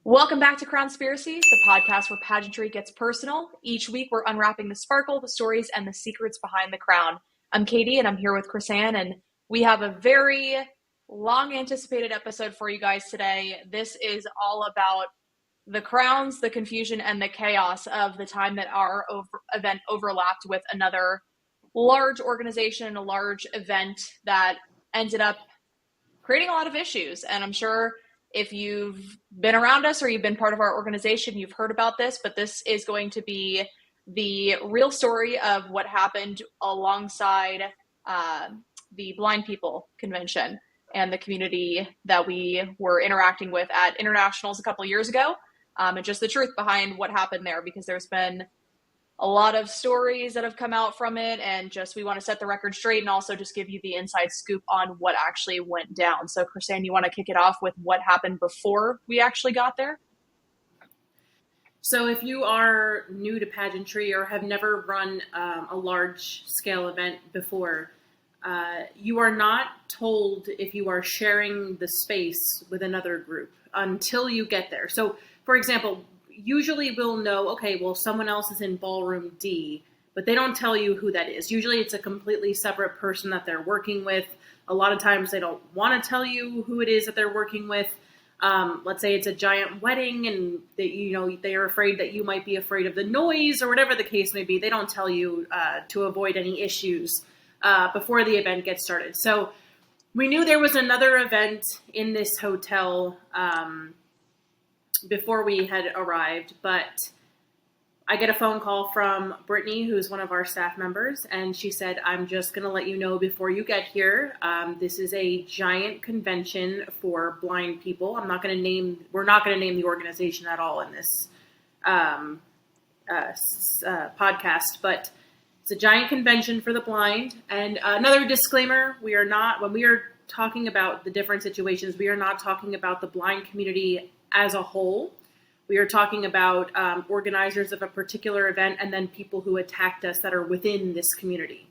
Welcome back to Crownspiracies, the podcast where pageantry gets personal. Each week we're unwrapping the sparkle, the stories, and the secrets behind the crown. I'm Katie, and I'm here with Chrisanne, and we have a very long anticipated episode for you guys today. This is all about the crowns, the confusion, and the chaos of the time that our event overlapped with another large organization, a large event that ended up creating a lot of issues. And I'm sure if you've been around us or you've been part of our organization, you've heard about this, but this is going to be the real story of what happened alongside the Blind People Convention and the community that we were interacting with at internationals a couple of years ago, and just the truth behind what happened there, because there's been a lot of stories that have come out from it, and just we want to set the record straight and also just give you the inside scoop on what actually went down. So, Chrisanne, you want to kick it off with what happened before we actually got there? So if you are new to pageantry or have never run a large-scale event before, you are not told if you are sharing the space with another group until you get there. So, for example, usually we'll know, okay, well, someone else is in ballroom D, but they don't tell you who that is. Usually it's a completely separate person that they're working with. A lot of times they don't want to tell you who it is that they're working with. Let's say it's a giant wedding and they are afraid that you might be afraid of the noise or whatever the case may be. They don't tell you to avoid any issues before the event gets started. So we knew there was another event in this hotel before we had arrived, but I get a phone call from Brittany, who's one of our staff members, and she said, I'm just going to let you know before you get here, this is a giant convention for blind people. we're not going to name the organization at all in this podcast, but it's a giant convention for the blind. And another disclaimer, when we are talking about the different situations, we are not talking about the blind community as a whole. We are talking about organizers of a particular event and then people who attacked us that are within this community.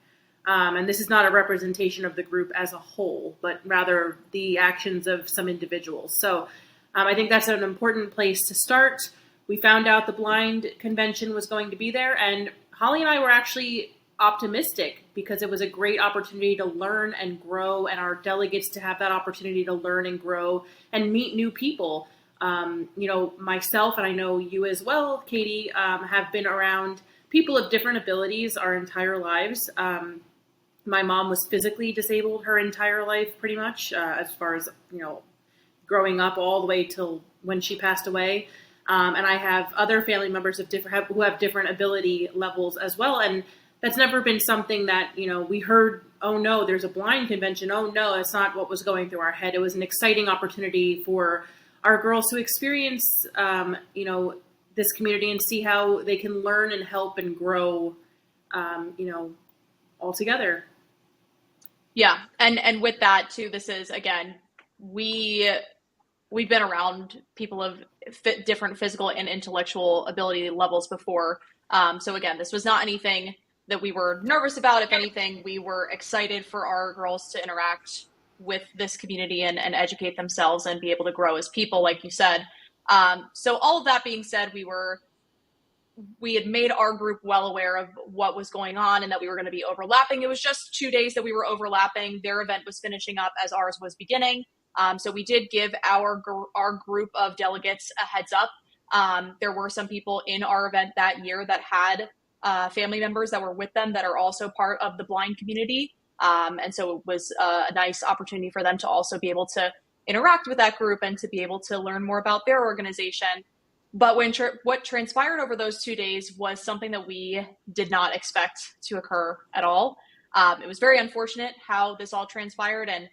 And this is not a representation of the group as a whole, but rather the actions of some individuals. So I think that's an important place to start. We found out the blind convention was going to be there, and Holly and I were actually optimistic because it was a great opportunity to learn and grow, and our delegates to have that opportunity to learn and grow and meet new people. Myself, and I know you as well, Katie, have been around people of different abilities our entire lives. My mom was physically disabled her entire life, pretty much, as far as, growing up all the way till when she passed away. And I have other family members who have different ability levels as well. And that's never been something that, we heard, oh no, there's a blind convention. Oh no, that's not what was going through our head. It was an exciting opportunity for our girls to experience, this community and see how they can learn and help and grow, all together. Yeah. And with that too, this is, again, we've been around people of different physical and intellectual ability levels before. So again, this was not anything that we were nervous about. If anything, we were excited for our girls to interact with this community and educate themselves and be able to grow as people, like you said. So all of that being said, we had made our group well aware of what was going on and that we were going to be overlapping. It was just 2 days that we were overlapping. Their event was finishing up as ours was beginning. So we did give our group of delegates a heads up. There were some people in our event that year that had family members that were with them that are also part of the blind community. And so it was a nice opportunity for them to also be able to interact with that group and to be able to learn more about their organization. But what transpired over those 2 days was something that we did not expect to occur at all. It was very unfortunate how this all transpired, and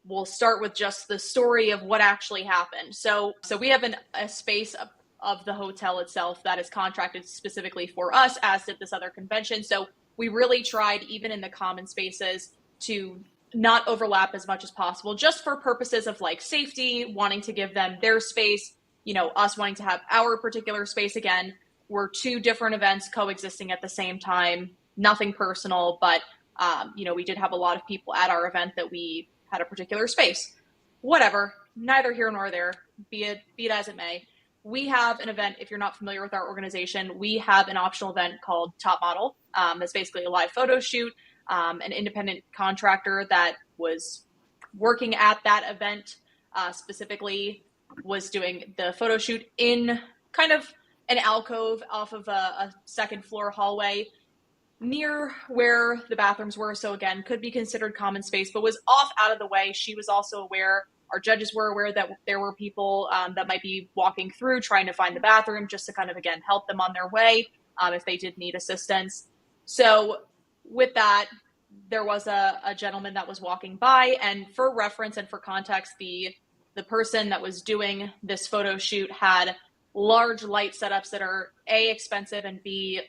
we'll start with just the story of what actually happened. So we have a space of the hotel itself that is contracted specifically for us, as did this other convention. So we really tried, even in the common spaces, to not overlap as much as possible, just for purposes of like safety, wanting to give them their space, us wanting to have our particular space. Again, we're two different events coexisting at the same time, nothing personal, but We did have a lot of people at our event that we had a particular space. Whatever, neither here nor there, be it as it may. We have an event, if you're not familiar with our organization, we have an optional event called Top Model. That's basically a live photo shoot. An independent contractor that was working at that event specifically was doing the photo shoot in kind of an alcove off of a second floor hallway near where the bathrooms were. So again, could be considered common space, but was off out of the way. She was also aware, our judges were aware that there were people that might be walking through trying to find the bathroom, just to kind of, again, help them on their way if they did need assistance. So with that, there was a gentleman that was walking by, and for reference and for context, the person that was doing this photo shoot had large light setups that are A, expensive, and B,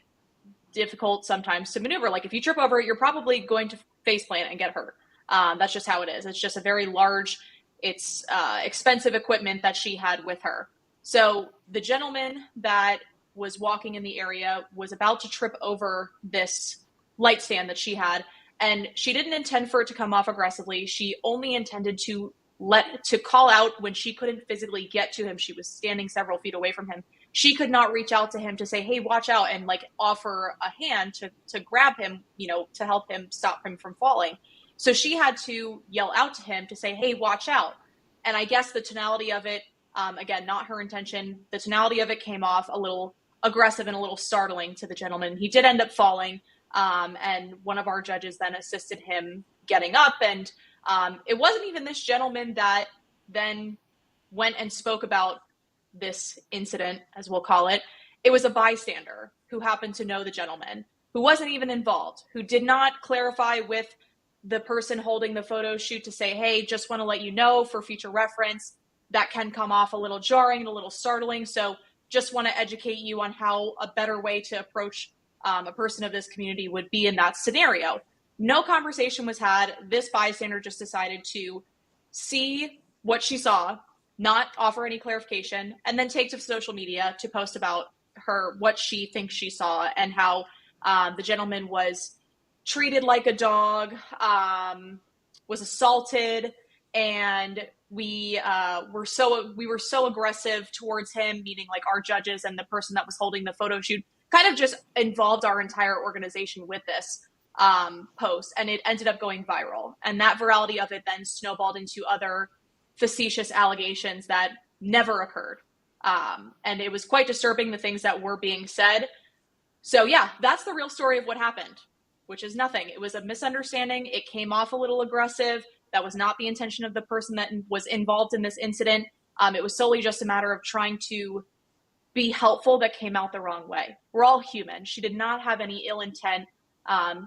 difficult sometimes to maneuver. Like if you trip over it, you're probably going to face plant and get hurt. That's just how it is. It's just a very large, it's expensive equipment that she had with her. So the gentleman that was walking in the area was about to trip over this light stand that she had, and she didn't intend for it to come off aggressively. She only intended to call out when she couldn't physically get to him. She was standing several feet away from him. She could not reach out to him to say, hey, watch out, and like offer a hand to grab him, to help him stop him from falling. So she had to yell out to him to say, hey, watch out. And I guess the tonality of it, again, not her intention, the tonality of it came off a little aggressive and a little startling to the gentleman. He did end up falling, and one of our judges then assisted him getting up. And it wasn't even this gentleman that then went and spoke about this incident, as we'll call it. It was a bystander who happened to know the gentleman, who wasn't even involved, who did not clarify with the person holding the photo shoot to say, hey, just want to let you know for future reference, that can come off a little jarring and a little startling. So just want to educate you on how a better way to approach a person of this community would be in that scenario. No conversation was had. This bystander just decided to see what she saw, not offer any clarification, and then take to social media to post about what she thinks she saw, and how the gentleman was treated like a dog, was assaulted, and we were so aggressive towards him, meaning like our judges and the person that was holding the photo shoot, kind of just involved our entire organization with this post, and it ended up going viral. And that virality of it then snowballed into other facetious allegations that never occurred. And it was quite disturbing, the things that were being said. So yeah, that's the real story of what happened, which is nothing. It was a misunderstanding. It came off a little aggressive. That was not the intention of the person that was involved in this incident. It was solely just a matter of trying to be helpful that came out the wrong way. We're all human. She did not have any ill intent.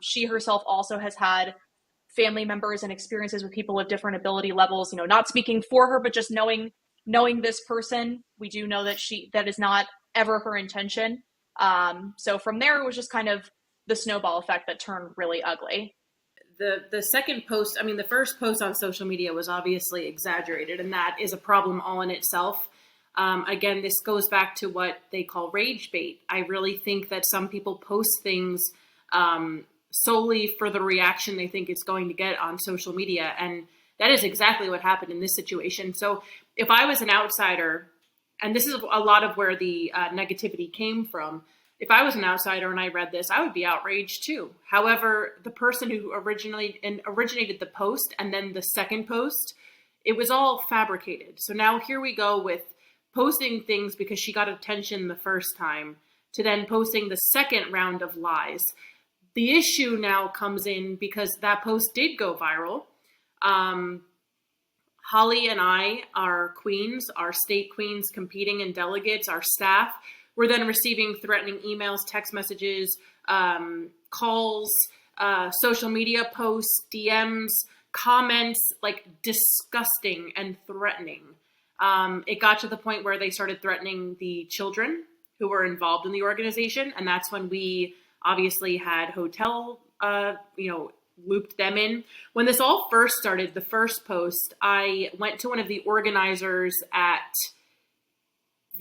She herself also has had family members and experiences with people of different ability levels, not speaking for her, but just knowing this person, we do know that is not ever her intention. So from there, it was just kind of the snowball effect that turned really ugly. The second post, the first post on social media was obviously exaggerated, and that is a problem all in itself. Again, this goes back to what they call rage bait. I really think that some people post things solely for the reaction they think it's going to get on social media. And that is exactly what happened in this situation. So if I was an outsider, and this is a lot of where the negativity came from, if I was an outsider and I read this, I would be outraged too. However, the person who originated the post and then the second post, it was all fabricated. So now here we go with posting things because she got attention the first time to then posting the second round of lies. The issue now comes in because that post did go viral. Holly and I, our queens, our state queens competing in delegates, our staff, were then receiving threatening emails, text messages, calls, social media posts, DMs, comments, like disgusting and threatening. It got to the point where they started threatening the children who were involved in the organization. And that's when we obviously had hotel, looped them in. When this all first started, the first post, I went to one of the organizers at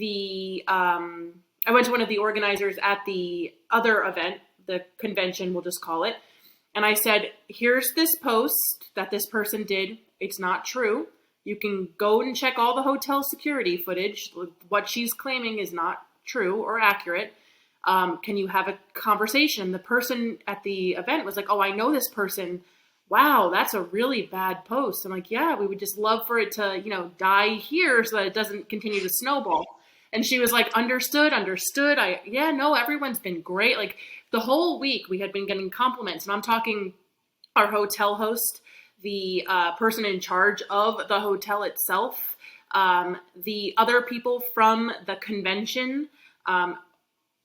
the other event, the convention, we'll just call it. And I said, here's this post that this person did. It's not true. You can go and check all the hotel security footage. What she's claiming is not true or accurate. Can you have a conversation? The person at the event was like, oh, I know this person. Wow, that's a really bad post. I'm like, yeah, we would just love for it to, die here so that it doesn't continue to snowball. And she was like, understood. Everyone's been great. Like the whole week we had been getting compliments, and I'm talking our hotel host, the person in charge of the hotel itself, the other people from the convention.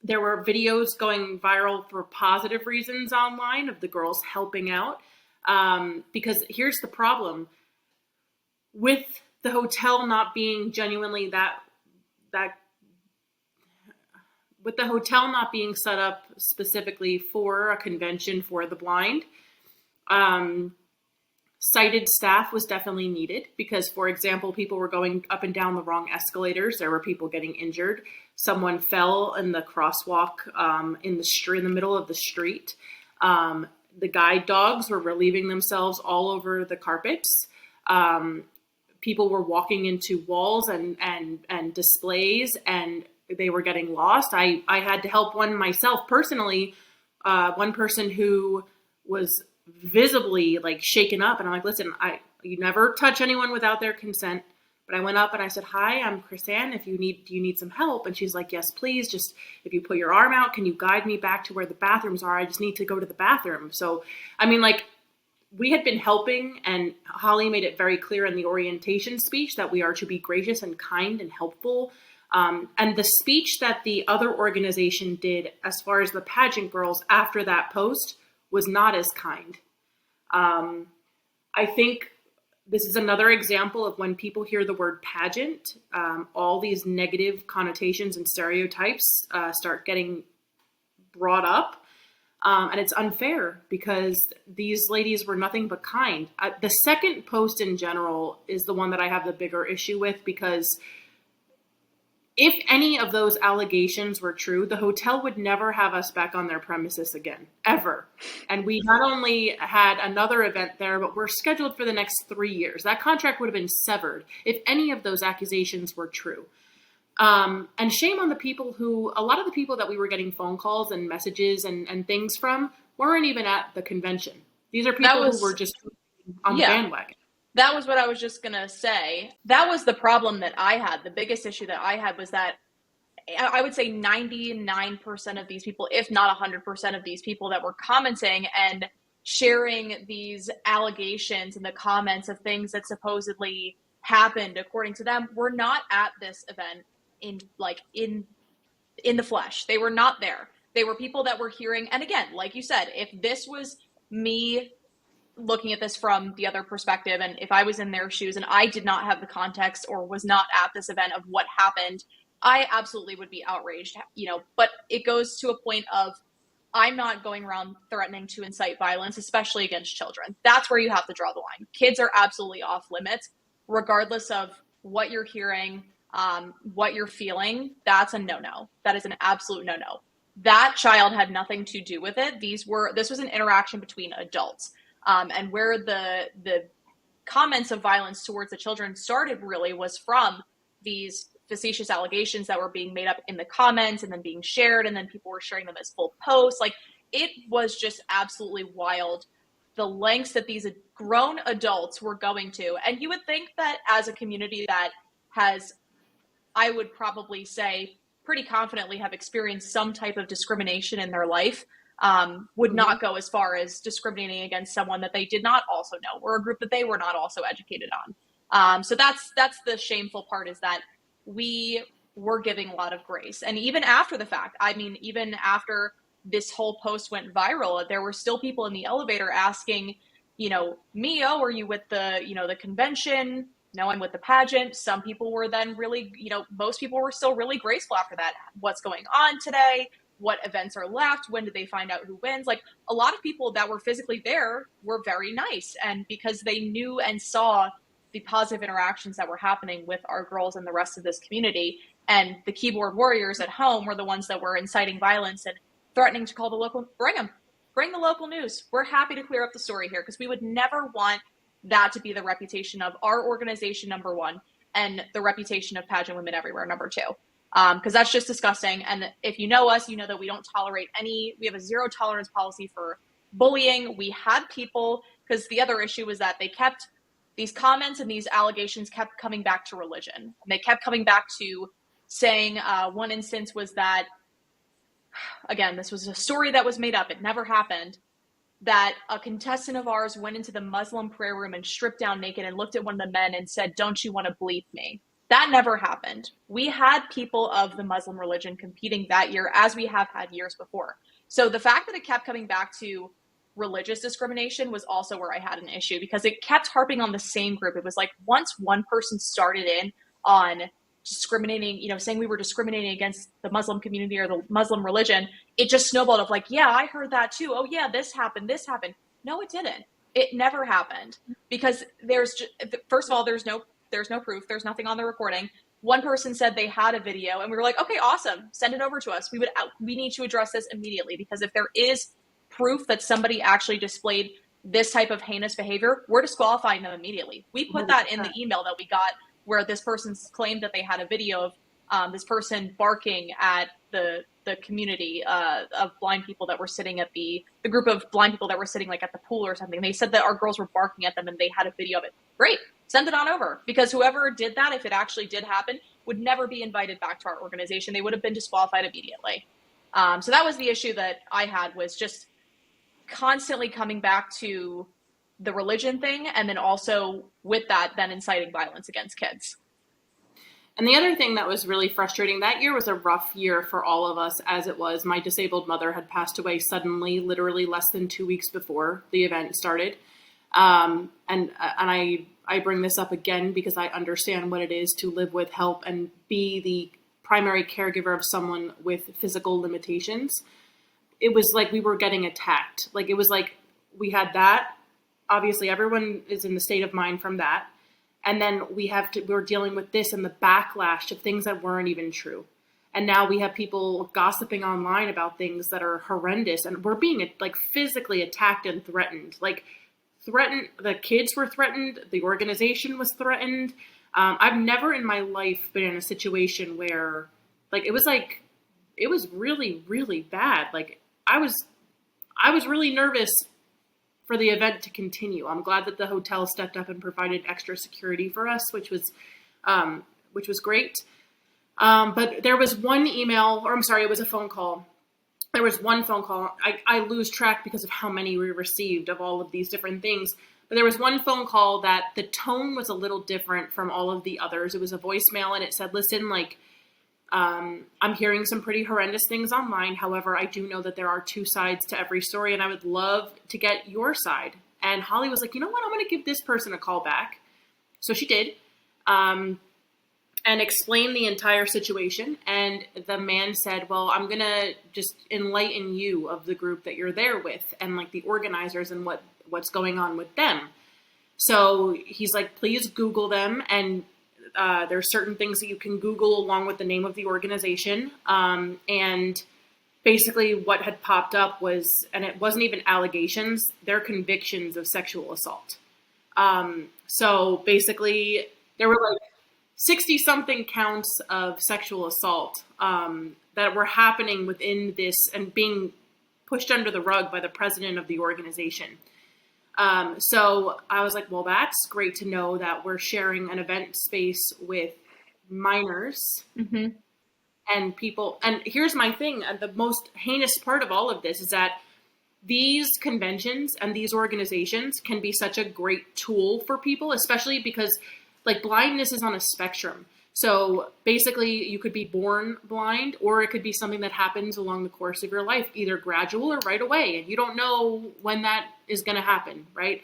There were videos going viral for positive reasons online of the girls helping out. Because here's the problem with the hotel not being genuinely with the hotel not being set up specifically for a convention for the blind. Sighted staff was definitely needed because, for example, people were going up and down the wrong escalators. There were people getting injured. Someone fell in the crosswalk in the middle of the street. The guide dogs were relieving themselves all over the carpets. People were walking into walls and displays, and they were getting lost. I had to help one myself personally. One person who was visibly like shaken up, and I'm like, listen, you never touch anyone without their consent. But I went up and I said, hi, I'm Chrisanne. Do you need some help? And she's like, yes, please. Just if you put your arm out, can you guide me back to where the bathrooms are? I just need to go to the bathroom. So, I mean, like, we had been helping, and Holly made it very clear in the orientation speech that we are to be gracious and kind and helpful. And the speech that the other organization did as far as the pageant girls after that post was not as kind. I think this is another example of when people hear the word pageant, all these negative connotations and stereotypes start getting brought up. And it's unfair because these ladies were nothing but kind. The second post in general is the one that I have the bigger issue with, because if any of those allegations were true, the hotel would never have us back on their premises again, ever. And we not only had another event there, but we're scheduled for the next 3 years. That contract would have been severed if any of those accusations were true. And shame on the people a lot of the people that we were getting phone calls and messages and things from weren't even at the convention. These are people who were just on the bandwagon. That was what I was just going to say. That was the problem that I had. The biggest issue that I had was that I would say 99% of these people, if not 100% of these people that were commenting and sharing these allegations in the comments of things that supposedly happened according to them, were not at this event in the flesh. They were not there. They were people that were hearing. And again, like you said, if this was me looking at this from the other perspective, and if I was in their shoes and I did not have the context or was not at this event of what happened, I absolutely would be outraged, but it goes to a point of I'm not going around threatening to incite violence, especially against children. That's where you have to draw the line. Kids are absolutely off limits, regardless of what you're hearing, what you're feeling. That's a no-no. That is an absolute no-no. That child had nothing to do with it. This was an interaction between adults. And where the comments of violence towards the children started really was from these facetious allegations that were being made up in the comments and then being shared, and then people were sharing them as full posts. Like, it was just absolutely wild, the lengths that these grown adults were going to. And you would think that as a community that has, I would probably say pretty confidently, have experienced some type of discrimination in their life, would not go as far as discriminating against someone that they did not also know, or a group that they were not also educated on. So that's the shameful part, is that we were giving a lot of grace. And even after the fact, I mean, even after this whole post went viral, there were still people in the elevator asking, me, oh, are you with the convention? No, I'm with the pageant. Some people were then really, most people were still really graceful after that. What's going on today? What events are left? When did they find out who wins? Like, a lot of people that were physically there were very nice. And because they knew and saw the positive interactions that were happening with our girls and the rest of this community, and the keyboard warriors at home were the ones that were inciting violence and threatening to call the local, bring them. bring the local news. We're happy to clear up the story here because we would never want that to be the reputation of our organization, number one, and the reputation of pageant women everywhere, number two. Because that's just disgusting. And if you know us, you know that we don't tolerate we have a zero tolerance policy for bullying. We had people, because the other issue was that these comments and these allegations kept coming back to religion. And they kept coming back to saying, one instance was that, again, this was a story that was made up. It never happened. That a contestant of ours went into the Muslim prayer room and stripped down naked and looked at one of the men and said, "Don't you want to bleep me?" That never happened. We had people of the Muslim religion competing that year, as we have had years before. So the fact that it kept coming back to religious discrimination was also where I had an issue, because it kept harping on the same group. It was like once one person started in on discriminating, saying we were discriminating against the Muslim community or the Muslim religion, it just snowballed of like, yeah, I heard that too. Oh yeah, this happened. No, it didn't. It never happened, because first of all, there's no proof. There's nothing on the recording. One person said they had a video, and we were like, okay, awesome. Send it over to us. We need to address this immediately, because if there is proof that somebody actually displayed this type of heinous behavior, we're disqualifying them immediately. We put that in the email that we got, where this person claimed that they had a video of this person barking at the community of blind people that were sitting at the group of blind people that were sitting like at the pool or something. They said that our girls were barking at them and they had a video of it. Great. Send it on over, because whoever did that, if it actually did happen, would never be invited back to our organization. They would have been disqualified immediately. So that was the issue that I had, was just constantly coming back to the religion thing, and then also with that, then inciting violence against kids. And the other thing that was really frustrating, that year was a rough year for all of us, as it was. My disabled mother had passed away suddenly, literally less than 2 weeks before the event started. And I bring this up again because I understand what it is to live with, help, and be the primary caregiver of someone with physical limitations. It was like we were getting attacked. Like, it was like we had that. Obviously, everyone is in the state of mind from that. And then we're dealing with this and the backlash of things that weren't even true. And now we have people gossiping online about things that are horrendous, and we're being like physically attacked and threatened. Like, the kids were threatened. The organization was threatened. I've never in my life been in a situation where it was really, really bad. Like, I was really nervous for the event to continue. I'm glad that the hotel stepped up and provided extra security for us, which was great. But there was one email, or I'm sorry, it was a phone call. There was one phone call. I lose track because of how many we received of all of these different things. But there was one phone call that the tone was a little different from all of the others. It was a voicemail, and it said, listen, I'm hearing some pretty horrendous things online. However, I do know that there are two sides to every story, and I would love to get your side. And Holly was like, you know what? I'm going to give this person a call back. So she did, and explained the entire situation. And the man said, well, I'm going to just enlighten you of the group that you're there with, and the organizers and what's going on with them. So he's like, please Google them, and there's certain things that you can Google along with the name of the organization. And basically what had popped up was, and it wasn't even allegations, they're convictions of sexual assault. So basically there were 60 something counts of sexual assault that were happening within this and being pushed under the rug by the president of the organization. So I was like, well, that's great to know that we're sharing an event space with minors and people. And here's my thing. The most heinous part of all of this is that these conventions and these organizations can be such a great tool for people, especially because blindness is on a spectrum. So basically you could be born blind, or it could be something that happens along the course of your life, either gradual or right away. And you don't know when that is going to happen, right?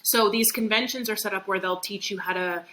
So these conventions are set up where they'll teach you how to,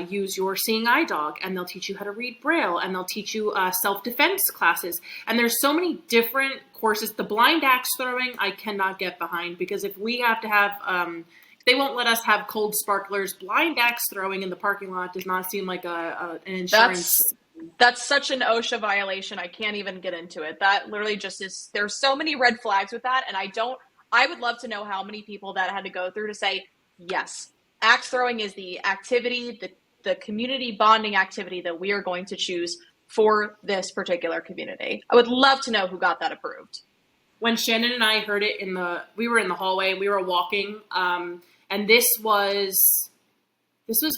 use your seeing eye dog, and they'll teach you how to read Braille, and they'll teach you self-defense classes. And there's so many different courses. The blind axe throwing, I cannot get behind, because if we have to have, they won't let us have cold sparklers. Blind axe throwing in the parking lot does not seem like an insurance. That's such an OSHA violation. I can't even get into it. That literally just is, there's so many red flags with that. And I would love to know how many people that had to go through to say, yes, axe throwing is the activity, the community bonding activity that we are going to choose for this particular community. I would love to know who got that approved. When Shannon and I heard it we were in the hallway, we were walking, and this was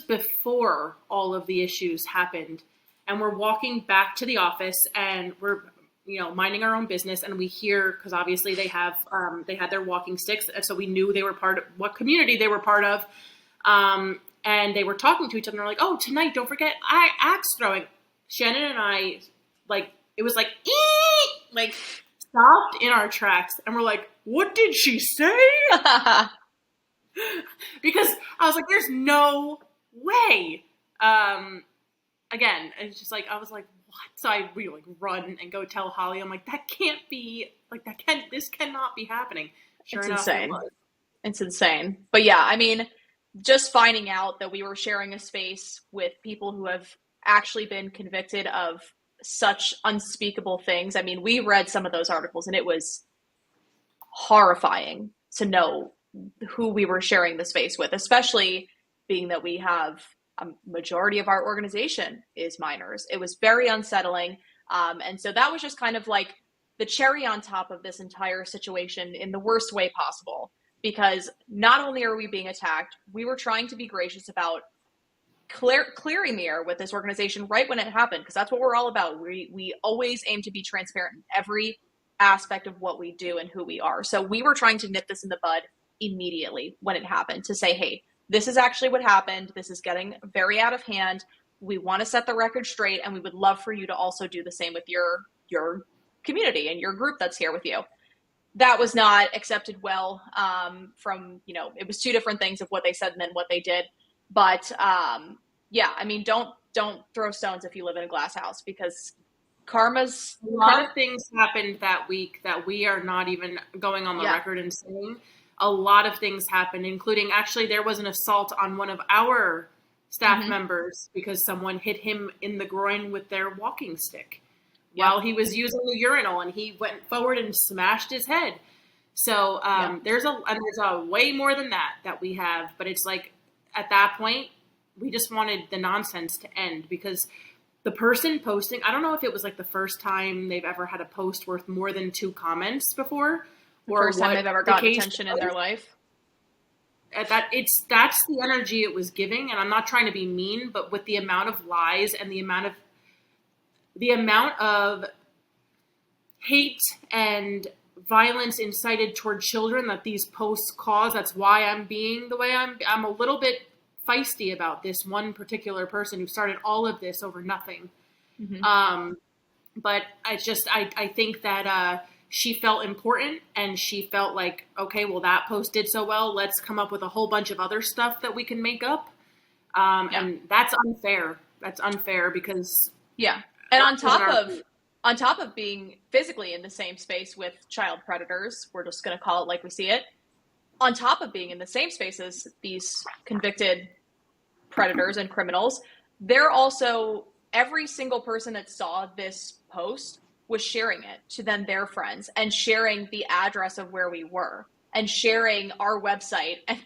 before all of the issues happened. And we're walking back to the office and we're, minding our own business. And we hear, because obviously they had their walking sticks. And so we knew they were part of what community they were part of. And they were talking to each other. And they're like, oh, tonight, don't forget axe throwing. Shannon and I, it was stopped in our tracks. And we're like, what did she say? Because I was like, there's no way. Again, it's just I was like, what? So we run and go tell Holly. I'm like, that can't be, this cannot be happening. Sure it's enough, insane. It's insane. But yeah, I mean, just finding out that we were sharing a space with people who have actually been convicted of such unspeakable things. I mean, we read some of those articles and it was horrifying to know who we were sharing the space with, especially being that we have a majority of our organization is minors. It was very unsettling. And so that was just kind of like the cherry on top of this entire situation in the worst way possible, because not only are we being attacked, we were trying to be gracious about clearing the air with this organization right when it happened, because that's what we're all about. We always aim to be transparent in every aspect of what we do and who we are. So we were trying to nip this in the bud immediately when it happened, to say, hey, this is actually what happened. This is getting very out of hand. We want to set the record straight, and we would love for you to also do the same with your community and your group that's here with you. That was not accepted well from, it was two different things of what they said and then what they did. But yeah, I mean, don't throw stones if you live in a glass house, because karma's... A lot of things happened that week that we are not even going on the record and saying. A lot of things happened, including actually there was an assault on one of our staff members because someone hit him in the groin with their walking stick while he was using the urinal, and he went forward and smashed his head. So there's a way more than that we have, but it's at that point we just wanted the nonsense to end, because the person posting, I don't know if it was the first time they've ever had a post worth more than 2 comments before. The first time they've ever gotten attention in their life. That's the energy it was giving, and I'm not trying to be mean, but with the amount of lies and the amount of hate and violence incited toward children that these posts cause, that's why I'm being the way I'm a little bit feisty about this one particular person who started all of this over nothing. But I think that she felt important, and she felt like, okay, well, that post did so well. Let's come up with a whole bunch of other stuff that we can make up. And that's unfair. That's unfair because... Yeah. And on top of being physically in the same space with child predators, we're just going to call it like we see it, on top of being in the same space as these convicted predators and criminals, they're also, every single person that saw this post was sharing it to then their friends, and sharing the address of where we were, and sharing our website, and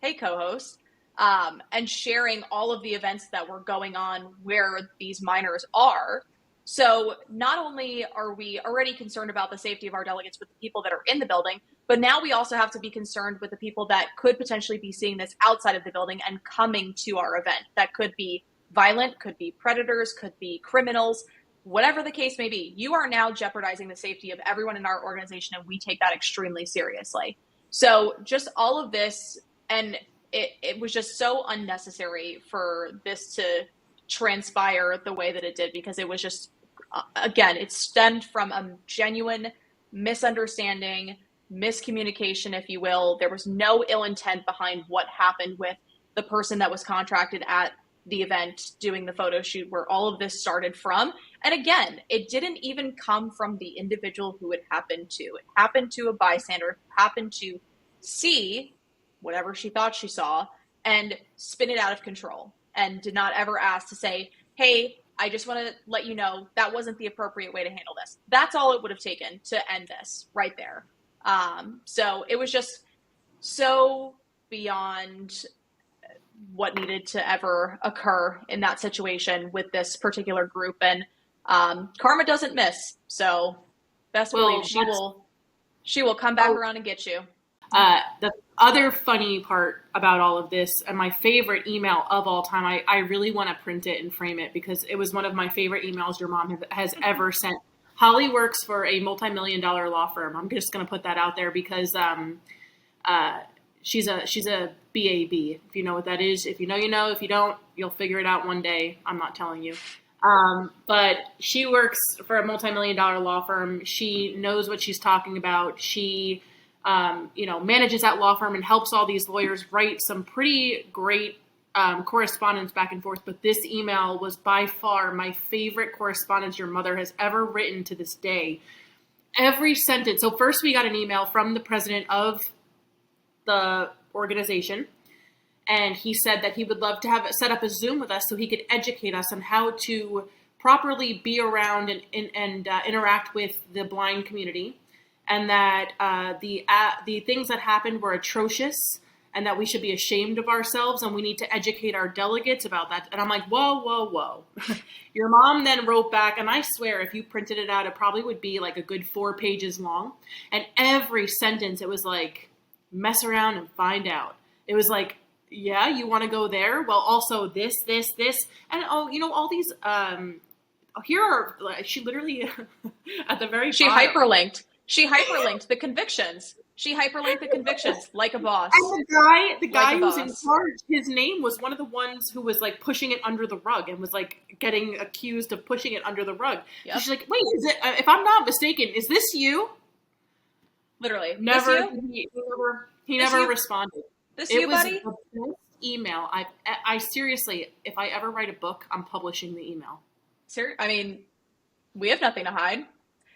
hey, co-host, and sharing all of the events that were going on where these minors are. So not only are we already concerned about the safety of our delegates with the people that are in the building, but now we also have to be concerned with the people that could potentially be seeing this outside of the building and coming to our event. That could be violent, could be predators, could be criminals. Whatever the case may be, you are now jeopardizing the safety of everyone in our organization, and we take that extremely seriously. So just all of this, and it was just so unnecessary for this to transpire the way that it did, because it was just, again, it stemmed from a genuine misunderstanding, miscommunication, if you will. There was no ill intent behind what happened with the person that was contracted at the event doing the photo shoot, where all of this started from. And again, it didn't even come from the individual who it happened to. It happened to a bystander who happened to see whatever she thought she saw and spin it out of control, and did not ever ask to say, hey, I just want to let you know that wasn't the appropriate way to handle this. That's all it would have taken to end this right there. So it was just so beyond what needed to ever occur in that situation with this particular group. And karma doesn't miss. So best believe Well, she will come back around and get you. the other funny part about all of this, and my favorite email of all time, I really want to print it and frame it because it was one of my favorite emails your mom has ever sent. Holly works for a multi-million-dollar law firm. I'm just going to put that out there because she's a BAB. If you know what that is, if you know, you know. If you don't, you'll figure it out one day. I'm not telling you. But she works for a multi-million-dollar law firm. She knows what she's talking about. She manages that law firm and helps all these lawyers write some pretty great correspondence back and forth. But this email was by far my favorite correspondence your mother has ever written to this day. Every sentence. So first we got an email from the president of the organization. And he said that he would love to have set up a Zoom with us so he could educate us on how to properly be around and interact with the blind community. And that the things that happened were atrocious and that we should be ashamed of ourselves and we need to educate our delegates about that. And I'm like, whoa, whoa, whoa. Your mom then wrote back, and I swear if you printed it out, it probably would be like a good 4 pages long. And every sentence, it was like, mess around and find out. It was like, yeah, you want to go there? Well, also this. And all these, here are, she literally, at the very bottom. She hyperlinked the convictions. She hyperlinked the convictions like a boss. And the guy who's in charge, his name was one of the ones who was like pushing it under the rug and was like getting accused of pushing it under the rug. Yep. So she's like, wait, is it? If I'm not mistaken, is this you? Literally, never. He never responded. This you, buddy? It was the best email. I seriously, if I ever write a book, I'm publishing the email. I mean, we have nothing to hide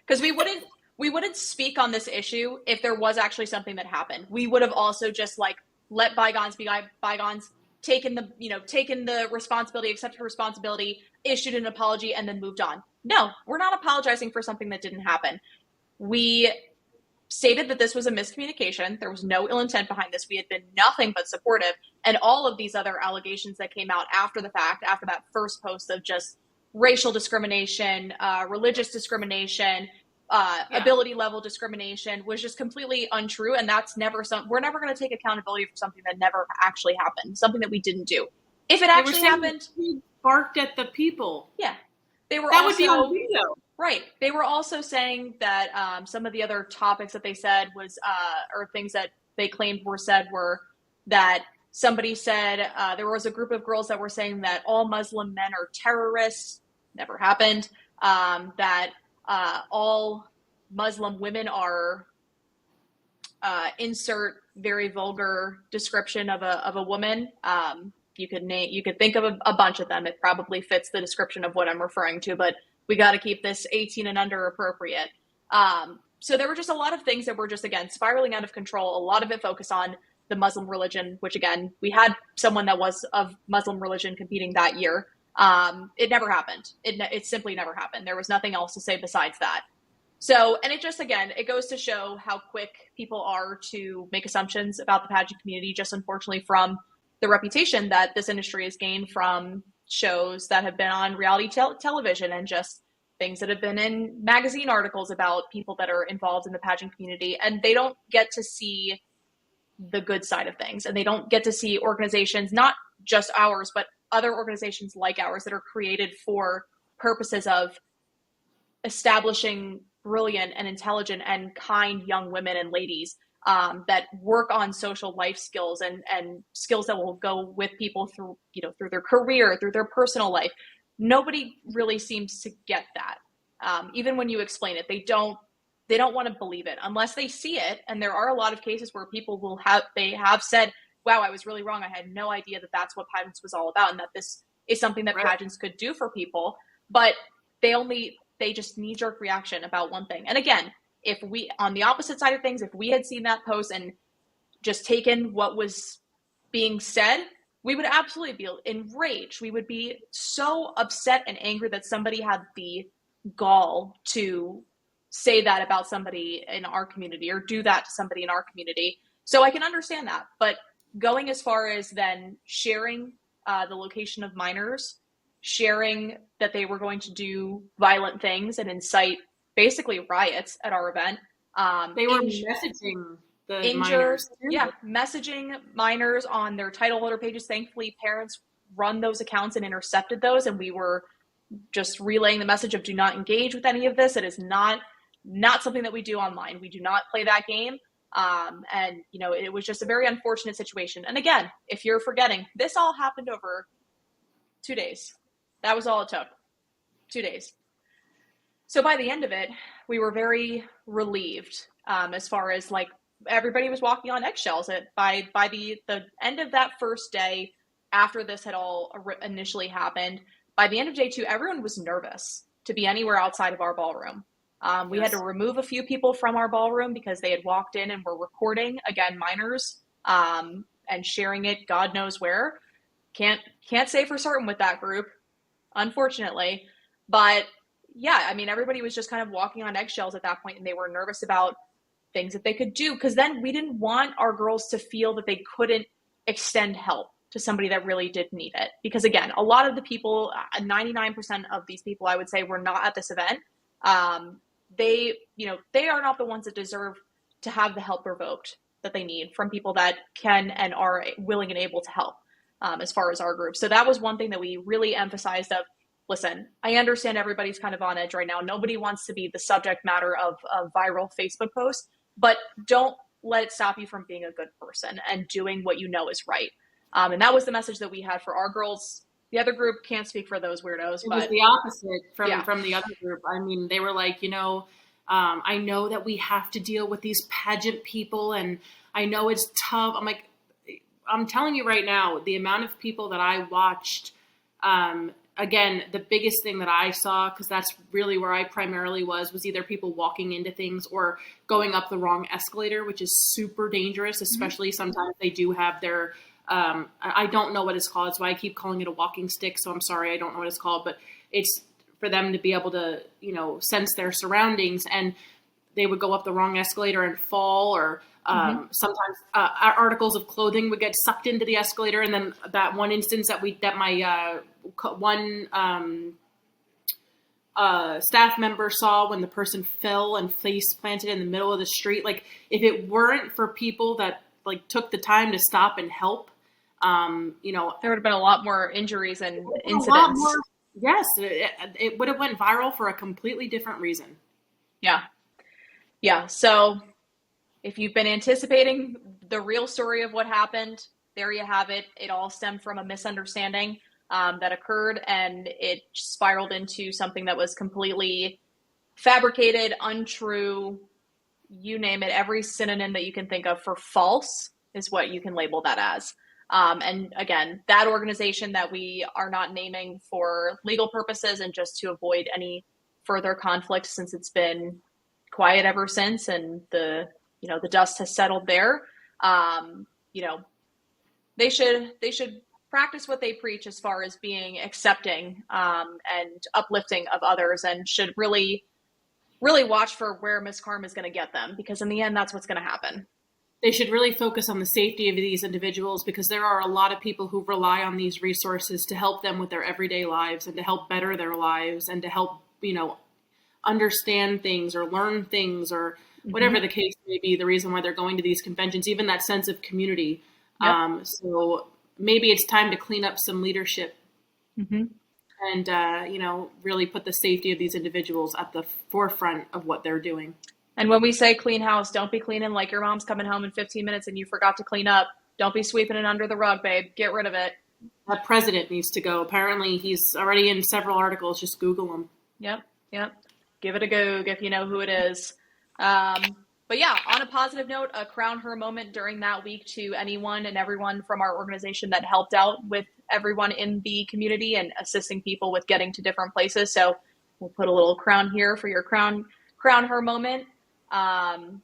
because we wouldn't speak on this issue if there was actually something that happened. We would have also just like let bygones be bygones, taken the responsibility, accepted responsibility, issued an apology, and then moved on. No, we're not apologizing for something that didn't happen. We stated that this was a miscommunication. There was no ill intent behind this. We had been nothing but supportive. And all of these other allegations that came out after the fact, after that first post of just racial discrimination, religious discrimination, ability level discrimination was just completely untrue. And that's we're never going to take accountability for something that never actually happened, something that we didn't do. If it actually happened, he barked at the people. Yeah. That would be on video. Right. They were also saying that some of the other topics that they said was, or things that they claimed were said were that somebody said there was a group of girls that were saying that all Muslim men are terrorists. Never happened. That all Muslim women are insert very vulgar description of a woman. You could think of a bunch of them. It probably fits the description of what I'm referring to, but we got to keep this 18 and under appropriate. So there were just a lot of things that were just, again, spiraling out of control. A lot of it focused on the Muslim religion, which, again, we had someone that was of Muslim religion competing that year. It never happened. It simply never happened. There was nothing else to say besides that. So, and it just, again, it goes to show how quick people are to make assumptions about the pageant community, just unfortunately from the reputation that this industry has gained from shows that have been on reality television and just things that have been in magazine articles about people that are involved in the pageant community. And they don't get to see the good side of things. And they don't get to see organizations, not just ours, but other organizations like ours that are created for purposes of establishing brilliant and intelligent and kind young women and ladies that work on social life skills and skills that will go with people through their career, through their personal life. Nobody really seems to get that. Even when you explain it, they don't want to believe it unless they see it. And there are a lot of cases where people have said, wow, I was really wrong. I had no idea that that's what pageants was all about and that this is something that pageants could do for people. But they just knee-jerk reaction about one thing. And again, if we, on the opposite side of things, if we had seen that post and just taken what was being said we would absolutely be enraged. We would be so upset and angry that somebody had the gall to say that about somebody in our community or do that to somebody in our community. So I can understand that. But going as far as then sharing the location of minors, sharing that they were going to do violent things and incite basically riots at our event. They were messaging the Injure, minors too. yeah, messaging minors on their title holder pages. Thankfully, parents run those accounts and intercepted those, and we were just relaying the message of do not engage with any of this. It is not something that we do online. We do not play that game. And it was just a very unfortunate situation. And again, if you're forgetting, this all happened over 2 days. That was all it took. 2 days. So by the end of it, we were very relieved, as far as like everybody was walking on eggshells. By the end of that first day, after this had all initially happened, by the end of day 2, everyone was nervous to be anywhere outside of our ballroom. We had to remove a few people from our ballroom because they had walked in and were recording, again, minors, and sharing it God knows where. Can't say for certain with that group, unfortunately. But yeah, I mean, everybody was just kind of walking on eggshells at that point, and they were nervous about things that they could do, because then we didn't want our girls to feel that they couldn't extend help to somebody that really did need it. Because again, a lot of the people, 99% of these people, I would say, were not at this event. They are not the ones that deserve to have the help revoked that they need from people that can and are willing and able to help, as far as our group. So that was one thing that we really emphasized of, listen, I understand everybody's kind of on edge right now. Nobody wants to be the subject matter of a viral Facebook post, but don't let it stop you from being a good person and doing what you know is right. And that was the message that we had for our girls. The other group can't speak for those weirdos. It but was the opposite from the other group. I mean, they were like, I know that we have to deal with these pageant people, and I know it's tough. I'm like, I'm telling you right now, the amount of people that I watched, again, the biggest thing that I saw, because that's really where I primarily was either people walking into things or going up the wrong escalator, which is super dangerous, especially sometimes they do have their, I don't know what it's called. That's why I keep calling it a walking stick. So I'm sorry, I don't know what it's called, but it's for them to be able to, sense their surroundings, and they would go up the wrong escalator and fall, or sometimes articles of clothing would get sucked into the escalator. And then that one instance that my one staff member saw, when the person fell and face planted in the middle of the street. Like, if it weren't for people that like took the time to stop and help, there would have been a lot more injuries and incidents. A lot more, yes, it would have went viral for a completely different reason. Yeah. So if you've been anticipating the real story of what happened, there you have it. It all stemmed from a misunderstanding that occurred, and it spiraled into something that was completely fabricated, untrue, you name it. Every synonym that you can think of for false is what you can label that as. And again, that organization that we are not naming for legal purposes and just to avoid any further conflict, since it's been quiet ever since, and the dust has settled there. They should practice what they preach as far as being accepting and uplifting of others, and should really, really watch for where Miss Karma is going to get them, because in the end, that's what's going to happen. They should really focus on the safety of these individuals, because there are a lot of people who rely on these resources to help them with their everyday lives and to help better their lives and to help, understand things or learn things or whatever the case may be, the reason why they're going to these conventions, even that sense of community. Yep. So maybe it's time to clean up some leadership and, really put the safety of these individuals at the forefront of what they're doing. And when we say clean house, don't be cleaning like your mom's coming home in 15 minutes and you forgot to clean up. Don't be sweeping it under the rug, babe. Get rid of it. That president needs to go. Apparently, he's already in several articles. Just Google him. Yep. Give it a Goog if you know who it is. But yeah, on a positive note, a crown her moment during that week to anyone and everyone from our organization that helped out with everyone in the community and assisting people with getting to different places. So we'll put a little crown here for your crown her moment. And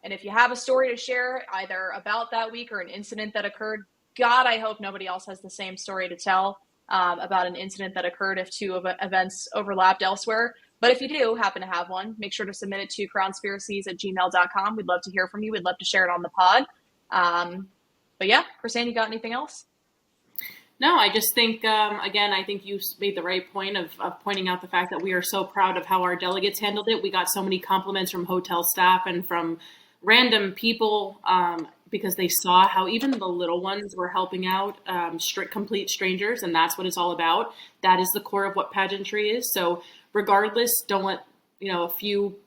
if you have a story to share, either about that week or an incident that occurred, God, I hope nobody else has the same story to tell about an incident that occurred if two of events overlapped elsewhere. But if you do happen to have one, make sure to submit it to crowconspiracies@gmail.com. We'd love to hear from you. We'd love to share it on the pod. But yeah, Chrisanne, you got anything else? No, I just think, again, I think you made the right point of pointing out the fact that we are so proud of how our delegates handled it. We got so many compliments from hotel staff and from random people because they saw how even the little ones were helping out complete strangers, and that's what it's all about. That is the core of what pageantry is. So regardless, don't let a few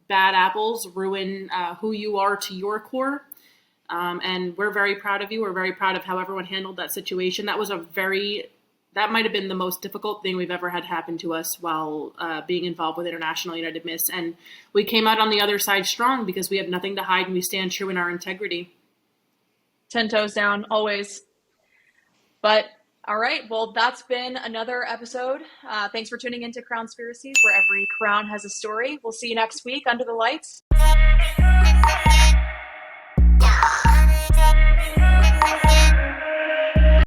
bad apples ruin who you are to your core. And we're very proud of you. We're very proud of how everyone handled that situation. That might have been the most difficult thing we've ever had happen to us while being involved with International United Miss. And we came out on the other side strong because we have nothing to hide and we stand true in our integrity. 10 toes down, always. But all right, well, that's been another episode. Thanks for tuning into Crownspiracies, where every crown has a story. We'll see you next week under the lights.